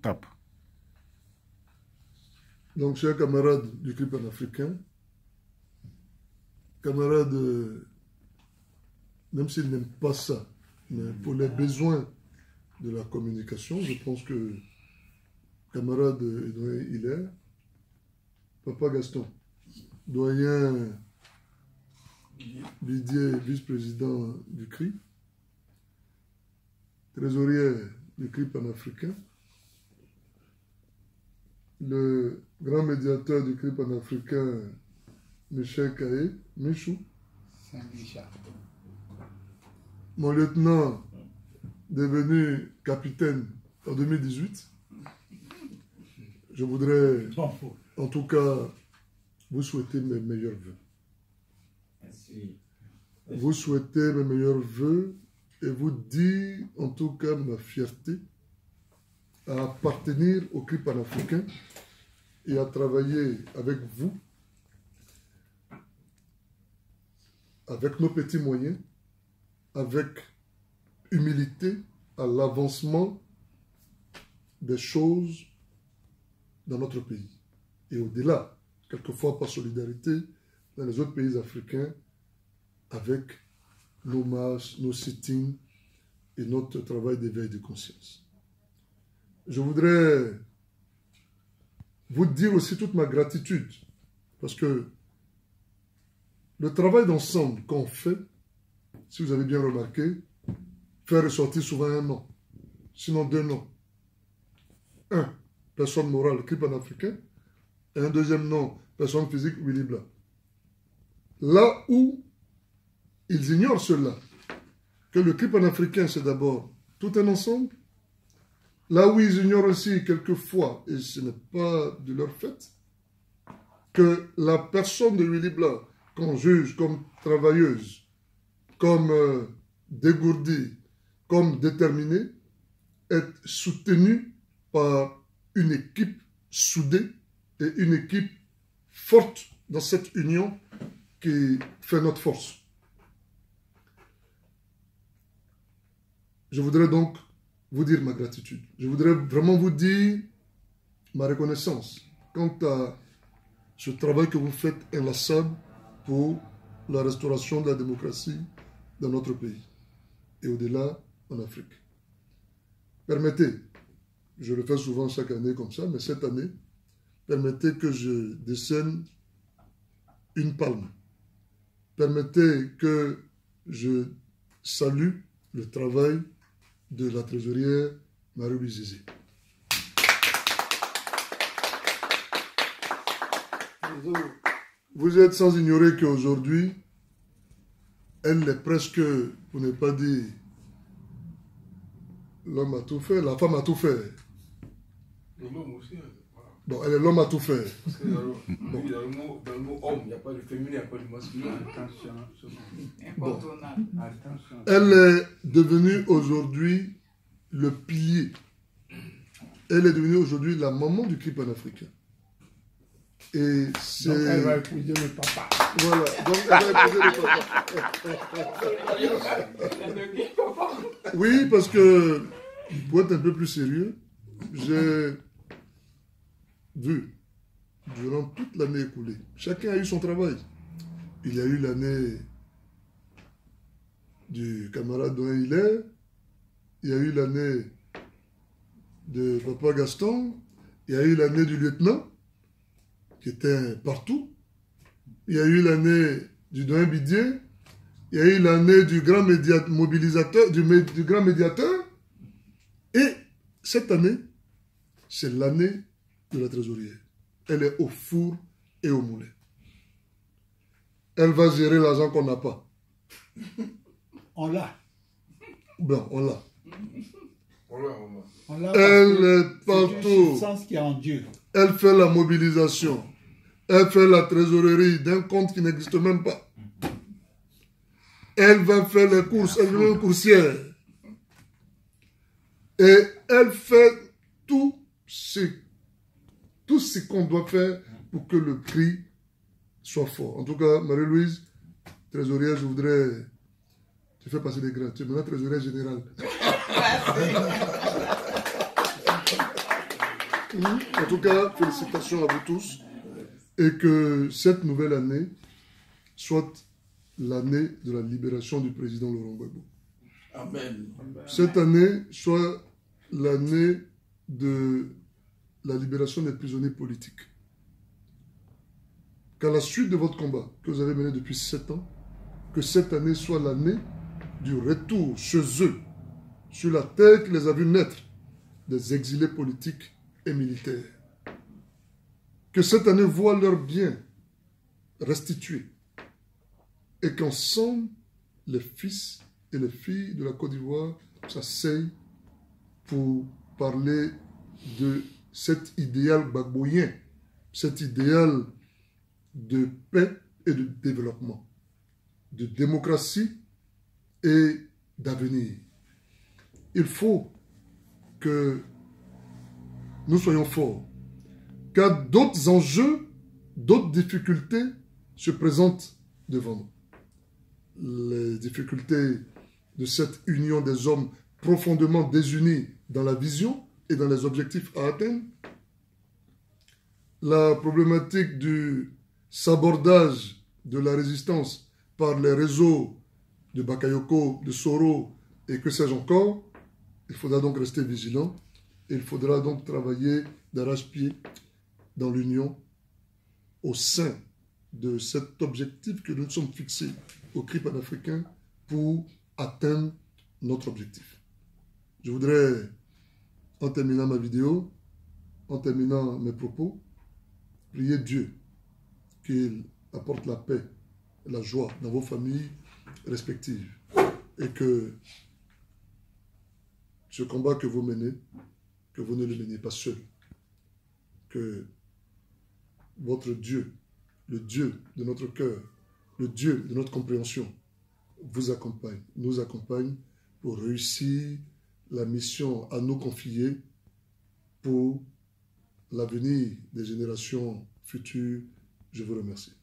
Top. Donc, chers camarades du CRI panafricain, camarades, même s'ils n'aiment pas ça, mais pour les besoins de la communication, je pense que camarade doyen Hilaire, Papa Gaston, doyen Didier, vice-président du CRI, trésorier du CRI panafricain, le grand médiateur du CRI panafricain, Michel Kaye, Michou, mon lieutenant devenu capitaine en 2018. Je voudrais, en tout cas, vous souhaiter mes meilleurs vœux. Merci. Vous souhaiter mes meilleurs vœux et vous dire, en tout cas, ma fierté à appartenir au CRI panafricain et à travailler avec vous, avec nos petits moyens, avec humilité à l'avancement des choses dans notre pays. Et au-delà, quelquefois par solidarité, dans les autres pays africains, avec nos marches, nos sit-ins et notre travail d'éveil de conscience. Je voudrais vous dire aussi toute ma gratitude, parce que le travail d'ensemble qu'on fait, si vous avez bien remarqué, fait ressortir souvent un nom, sinon deux noms. Un, personne morale, CRI panafricain, et un deuxième nom, personne physique, Willy Blanc. Là où ils ignorent cela, que le CRI panafricain, c'est d'abord tout un ensemble, là où ils ignorent aussi quelquefois, et ce n'est pas de leur fait, que la personne de Willy Blanc, qu'on juge comme travailleuse, comme dégourdie, comme déterminée, est soutenue par une équipe soudée et une équipe forte dans cette union qui fait notre force. Je voudrais donc vous dire ma gratitude. Je voudrais vraiment vous dire ma reconnaissance quant à ce travail que vous faites inlassable pour la restauration de la démocratie dans notre pays et au-delà en Afrique. Permettez, je le fais souvent chaque année comme ça, mais cette année, permettez que je décerne une palme. Permettez que je salue le travail de la trésorière Marie-Louise Zizé. Vous êtes sans ignorer qu'aujourd'hui, elle est presque, pour ne pas dire, l'homme a tout fait, la femme a tout fait. L'homme aussi. Bon, elle est l'homme à tout faire. Parce que dans le mot homme, il n'y a pas de féminin, il n'y a pas de masculin. Attention. Bon. Elle est devenue aujourd'hui le pilier. Elle est devenue aujourd'hui la maman du CRI panafricain. Et c'est... Donc elle va épouser le papa. Voilà, donc elle va épouser le papa. Oui, parce que, pour être un peu plus sérieux, j'ai vu, durant toute l'année écoulée, chacun a eu son travail. Il y a eu l'année du camarade doyen Hilaire, il y a eu l'année de Papa Gaston, il y a eu l'année du lieutenant, qui était partout, il y a eu l'année du doyen Bidier, il y a eu l'année du grand mobilisateur, du grand médiateur, et cette année, c'est l'année de la trésorière. Elle est au four et au moulin. Elle va gérer l'argent qu'on n'a pas. On l'a. Ben, on l'a. On l'a. Elle est partout. C'est une substance qui est en Dieu. Elle fait la mobilisation. Elle fait la trésorerie d'un compte qui n'existe même pas. Elle va faire les courses. Elle est une coursière. Et elle fait tout ce qu'on doit faire pour que le CRI soit fort. En tout cas, Marie-Louise, trésorière, je voudrais... Tu fais passer des grades. Tu es maintenant trésorière générale. En tout cas, félicitations à vous tous. Et que cette nouvelle année soit l'année de la libération du président Laurent Gbagbo. Amen. Cette année soit l'année de la libération des prisonniers politiques. Qu'à la suite de votre combat que vous avez mené depuis 7 ans, que cette année soit l'année du retour chez eux, sur la terre qui les a vus naître, des exilés politiques et militaires. Que cette année voit leurs biens restitués et qu'ensemble, les fils et les filles de la Côte d'Ivoire s'asseyent pour parler de cet idéal gbagboyen, cet idéal de paix et de développement, de démocratie et d'avenir. Il faut que nous soyons forts, car d'autres enjeux, d'autres difficultés se présentent devant nous. Les difficultés de cette union des hommes profondément désunis dans la vision et dans les objectifs à atteindre, la problématique du sabordage de la résistance par les réseaux de Bakayoko, de Soro et que sais-je encore. Il faudra donc rester vigilant et il faudra donc travailler d'arrache-pied dans l'union au sein de cet objectif que nous nous sommes fixés au CRI panafricain pour atteindre notre objectif. Je voudrais, en terminant ma vidéo, en terminant mes propos, prier Dieu qu'il apporte la paix et la joie dans vos familles respectives et que ce combat que vous menez, que vous ne le meniez pas seul, que votre Dieu, le Dieu de notre cœur, le Dieu de notre compréhension, vous accompagne, nous accompagne pour réussir la mission à nous confier pour l'avenir des générations futures. Je vous remercie.